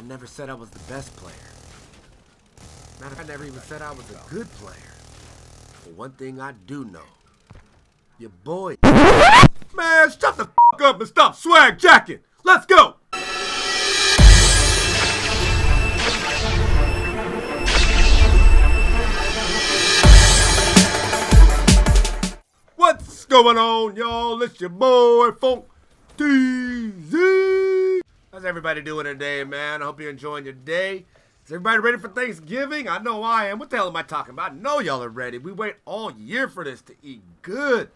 never said I was the best player. Matter of fact, I never even said I was a good player. But one thing I do know, your boy. Man, shut the f*** up and stop swag jacking. Let's go. What's going on, y'all? It's your boy, Funk TZ. How's everybody doing today, man? I hope you're enjoying your day. Is everybody ready for Thanksgiving? I know I am. What the hell am I talking about? I know y'all are ready. We wait all year for this to eat good.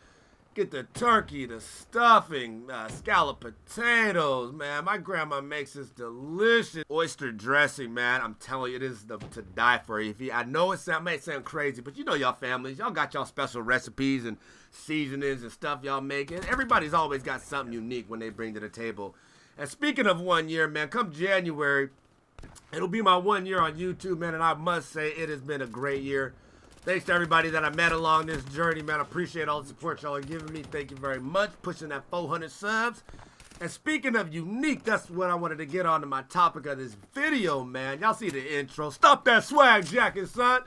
Get the turkey, the stuffing, scalloped potatoes, man. My grandma makes this delicious oyster dressing, man. I'm telling you, it is to die for. I know it may sound crazy, but you know y'all families. Y'all got y'all special recipes and seasonings and stuff y'all make. And everybody's always got something unique when they bring to the table. And speaking of 1 year, man, come January, it'll be my 1 year on YouTube, man. And I must say, it has been a great year. Thanks to everybody that I met along this journey, man. I appreciate all the support y'all are giving me. Thank you very much. Pushing that 400 subs. And speaking of unique, that's what I wanted to get on to my topic of this video, man. Y'all see the intro. Stop that swag jacket, son.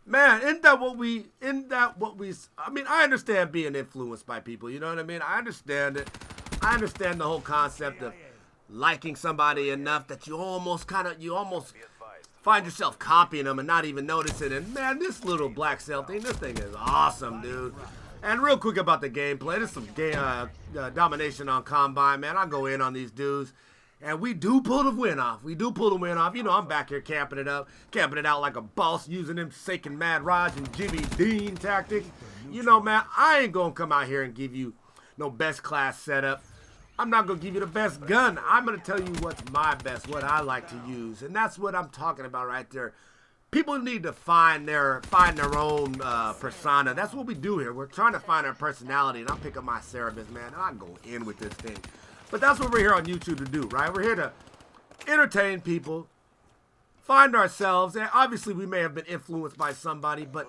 Man, I mean, I understand being influenced by people, you know what I mean? I understand it. I understand the whole concept of liking somebody enough that you almost find yourself copying them and not even noticing. And man, this little black cell thing, this thing is awesome, dude. And real quick about the gameplay, there's some domination on Combine, man. I go in on these dudes, and we do pull the win off. You know, I'm back here camping it out like a boss, using them SAKENMADRAJ and Jimmy Dean tactics. You know, man, I ain't gonna come out here and give you no best class setup. I'm not going to give you the best gun. I'm going to tell you what's my best, what I like to use. And that's what I'm talking about right there. People need to find their own persona. That's what we do here. We're trying to find our personality. And I'll pick up my Cerebus, man, and I'll go in with this thing. But that's what we're here on YouTube to do, right? We're here to entertain people, find ourselves. And obviously, we may have been influenced by somebody, but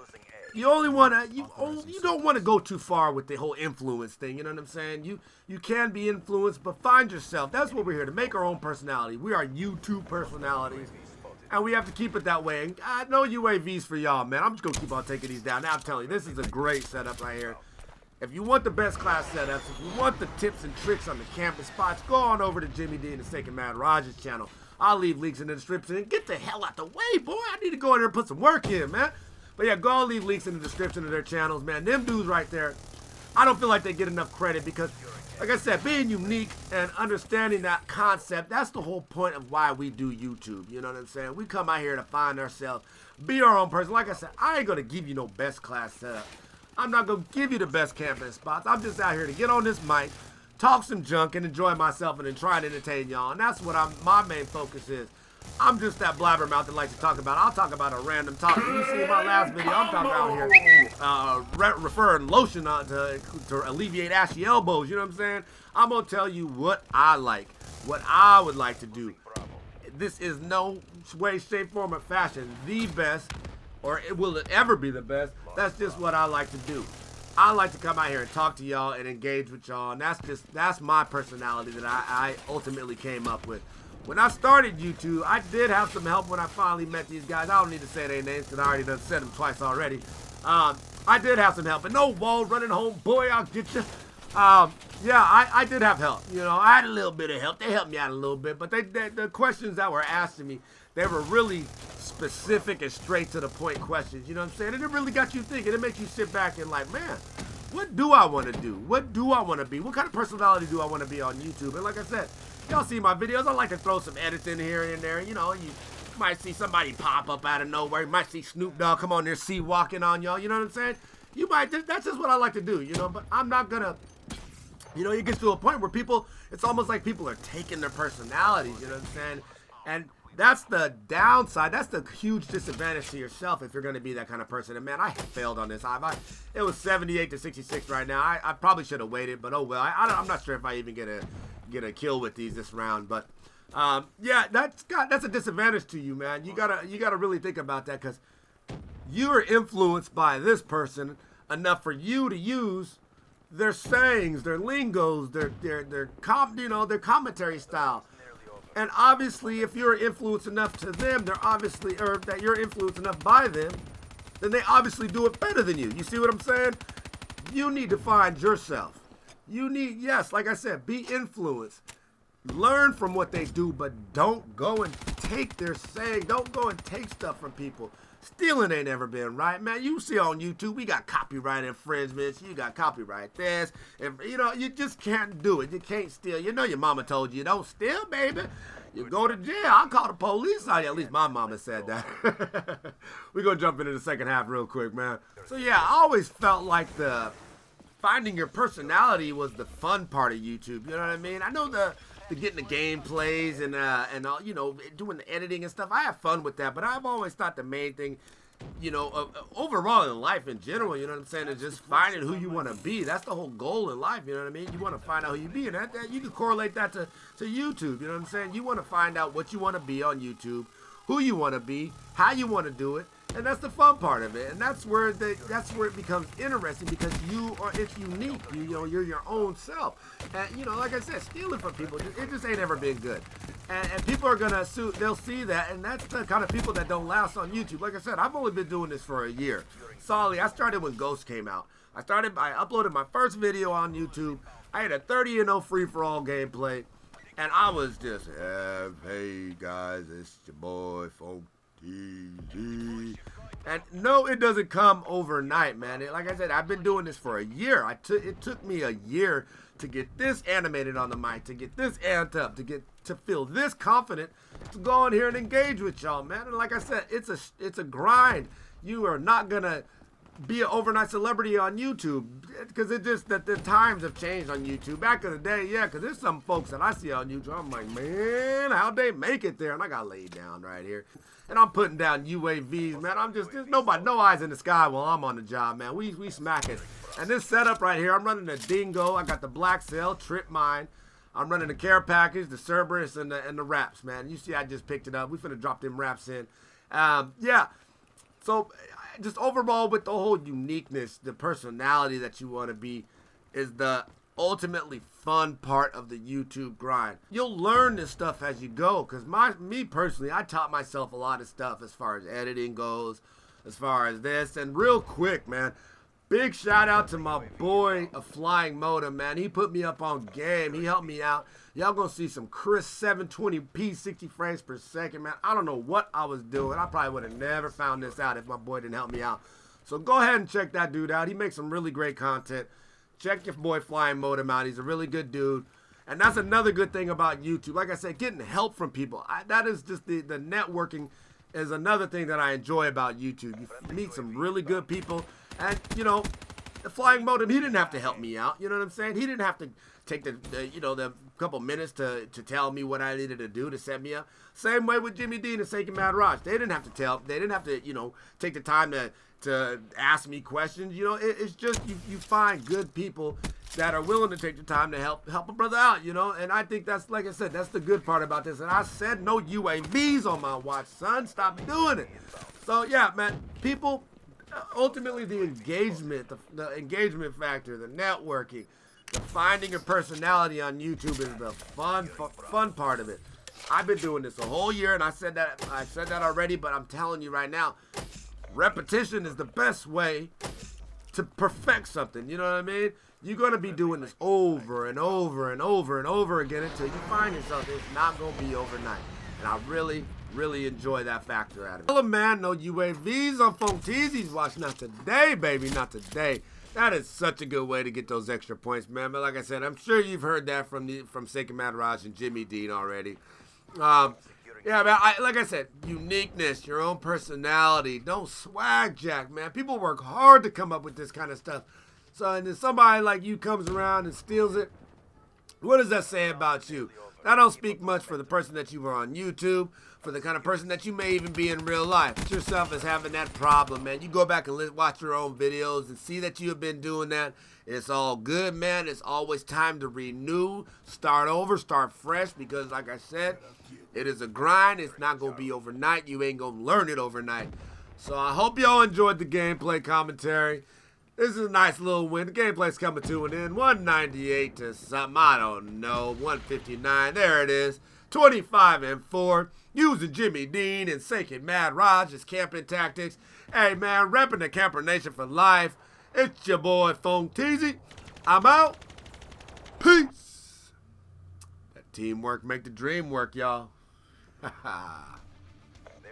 you don't want to go too far with the whole influence thing. You know what I'm saying? You can be influenced, but find yourself. That's what we're here to make our own personality. We are YouTube personalities, and we have to keep it that way. And no UAVs for y'all, man. I'm just gonna keep on taking these down. Now I'm telling you, this is a great setup right here. If you want the best class setups, if you want the tips and tricks on the camping spots, go on over to Jimmy D and the SAKENMADRAJ's channel. I'll leave links in the description. And get the hell out the way, boy. I need to go in there and put some work in, man. But yeah, go and leave links in the description of their channels, man. Them dudes right there, I don't feel like they get enough credit because, like I said, being unique and understanding that concept, that's the whole point of why we do YouTube. You know what I'm saying? We come out here to find ourselves, be our own person. Like I said, I ain't going to give you no best class setup. I'm not going to give you the best camping spots. I'm just out here to get on this mic, talk some junk, and enjoy myself and then try and entertain y'all. And that's what my main focus is. I'm just that blabbermouth that likes to talk about. I'll talk about a random topic. You see in my last video, I'm talking out here referring lotion on to alleviate ashy elbows. You know what I'm saying? I'm going to tell you what I like, what I would like to do. This is no way, shape, form, or fashion the best, or will it ever be the best. That's just what I like to do. I like to come out here and talk to y'all and engage with y'all, and that's my personality that I ultimately came up with. When I started YouTube, I did have some help when I finally met these guys. I don't need to say their names because I already done said them twice already. I did have some help. And no wall running home, boy, I'll get you. Yeah, I did have help. You know, I had a little bit of help. They helped me out a little bit. But the questions that were asked to me, they were really specific and straight to the point questions. You know what I'm saying? And it really got you thinking. It makes you sit back and like, man, what do I want to do? What do I want to be? What kind of personality do I want to be on YouTube? And like I said, y'all see my videos. I like to throw some edits in here and there. You know, you might see somebody pop up out of nowhere. You might see Snoop Dogg come on there, see walking on y'all. You know what I'm saying? You might. That's just what I like to do. You know, but I'm not gonna. You know, it gets to a point where people. It's almost like people are taking their personalities. You know what I'm saying? And that's the downside. That's the huge disadvantage to yourself if you're going to be that kind of person. And man, I failed on this. It was 78 to 66 right now. I probably should have waited, but oh well. I'm not sure if I even get a kill with these this round. But yeah, that's a disadvantage to you, man. You gotta really think about that because you're influenced by this person enough for you to use their sayings, their lingos, their commentary style. And obviously, if you're influenced enough to them, they're obviously, or that you're influenced enough by them, then they obviously do it better than you. You see what I'm saying? You need to find yourself. You need, yes, like I said, be influenced. Learn from what they do, but don't go and take their saying. Don't go and take stuff from people. Stealing ain't ever been right, man. You see on YouTube, we got copyright infringements. You got copyright this. And, you know, you just can't do it. You can't steal. You know your mama told you, don't steal, baby. You go to jail. I'll call the police on you. At least my mama said that. We're going to jump into the second half real quick, man. So, yeah, I always felt like finding your personality was the fun part of YouTube. You know what I mean? I know the getting the gameplays and all, you know, doing the editing and stuff. I have fun with that, but I've always thought the main thing, you know, overall in life in general, you know what I'm saying, is just finding who you want to be. That's the whole goal in life, you know what I mean? You want to find out who you be, and that you can correlate that to YouTube, you know what I'm saying? You want to find out what you want to be on YouTube, who you want to be, how you want to do it, and that's the fun part of it. And that's where it becomes interesting, because it's unique. You know, you're your own self. And, you know, like I said, stealing from people, it just ain't ever been good. And people are gonna they'll see that, and that's the kind of people that don't last on YouTube. Like I said, I've only been doing this for a year. Solidly, I started when Ghost came out. I uploaded my first video on YouTube. I had a 30-0 free-for-all gameplay, and I was just, hey guys, it's your boy Funk TV. And no, it doesn't come overnight, man. Like I said, I've been doing this for a year. It took me a year to get this animated on the mic, to get this amped up, to feel this confident to go on here and engage with y'all, man. And like I said, it's a grind. You are not gonna be an overnight celebrity on YouTube, because it just that the times have changed on YouTube. Back in the day, yeah, because there's some folks that I see on YouTube, I'm like, man, how'd they make it there? And I got laid down right here. And I'm putting down UAVs, man. There's no eyes in the sky while I'm on the job, man. We smack it. And this setup right here, I'm running a Dingo. I got the Black Cell, Trip Mine. I'm running the care package, the Cerberus, and the wraps, man. You see, I just picked it up. We finna drop them wraps in. Yeah. So, just overall, with the whole uniqueness, the personality that you want to be, is the ultimately fun part of the YouTube grind. You'll learn this stuff as you go, because me personally, I taught myself a lot of stuff as far as editing goes, as far as this. And real quick, man, big shout out to my boy AFLYINGMODEM, man. He put me up on game. He helped me out. Y'all gonna see some crisp 720p 60 frames per second, man. I don't know what I was doing. I probably would have never found this out if my boy didn't help me out. So go ahead and check that dude out. He makes some really great content. Check your boy AFLYINGMODEM out. He's a really good dude. And that's another good thing about YouTube. Like I said, getting help from people. That is just the networking is another thing that I enjoy about YouTube. You meet some really good people. And, you know, AFLYINGMODEM, he didn't have to help me out. You know what I'm saying? He didn't have to take the couple minutes to tell me what I needed to do to set me up. Same way with Jimmy Dean and SAKENMADRAJ. They didn't have to you know, take the time to ask me questions. You know, it's just you find good people that are willing to take the time to help a brother out, you know. And I think that's, like I said, that's the good part about this. And I said no UAVs on my watch, son. Stop doing it. So yeah, man, people, ultimately the engagement, the engagement factor, the networking, the finding your personality on YouTube is the fun part of it. I've been doing this a whole year, and I said that already, but I'm telling you right now, repetition is the best way to perfect something. You know what I mean? You're going to be doing this over and over and over and over again until you find yourself. It's not going to be overnight. And I really, really enjoy that factor out of it. Tell a man no UAVs on Funk TV's watch. Not today, baby. Not today. That is such a good way to get those extra points, man. But like I said, I'm sure you've heard that from SAKENMADRAJ and Jimmy Dean already. Yeah, man, like I said, uniqueness, your own personality. Don't swag jack, man. People work hard to come up with this kind of stuff. So, and then somebody like you comes around and steals it. What does that say about you? That don't speak much for the person that you are on YouTube, for the kind of person that you may even be in real life. Put yourself as having that problem, man. You go back and watch your own videos and see that you have been doing that. It's all good, man. It's always time to renew, start over, start fresh, because like I said, it is a grind. It's not going to be overnight. You ain't going to learn it overnight. So I hope y'all enjoyed the gameplay commentary. This is a nice little win. The gameplay's coming to an end. 198 to something. I don't know. 159. There it is. 25-4, using Jimmy Dean and SAKENMADRAJ as camping tactics. Hey man, repping the Camper Nation for life. It's your boy Phone Teasy. I'm out. Peace. That teamwork make the dream work, y'all. They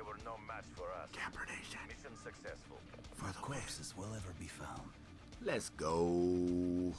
were no match for us. Camper Nation. Mission successful. For the Corpses will ever be found. Let's go.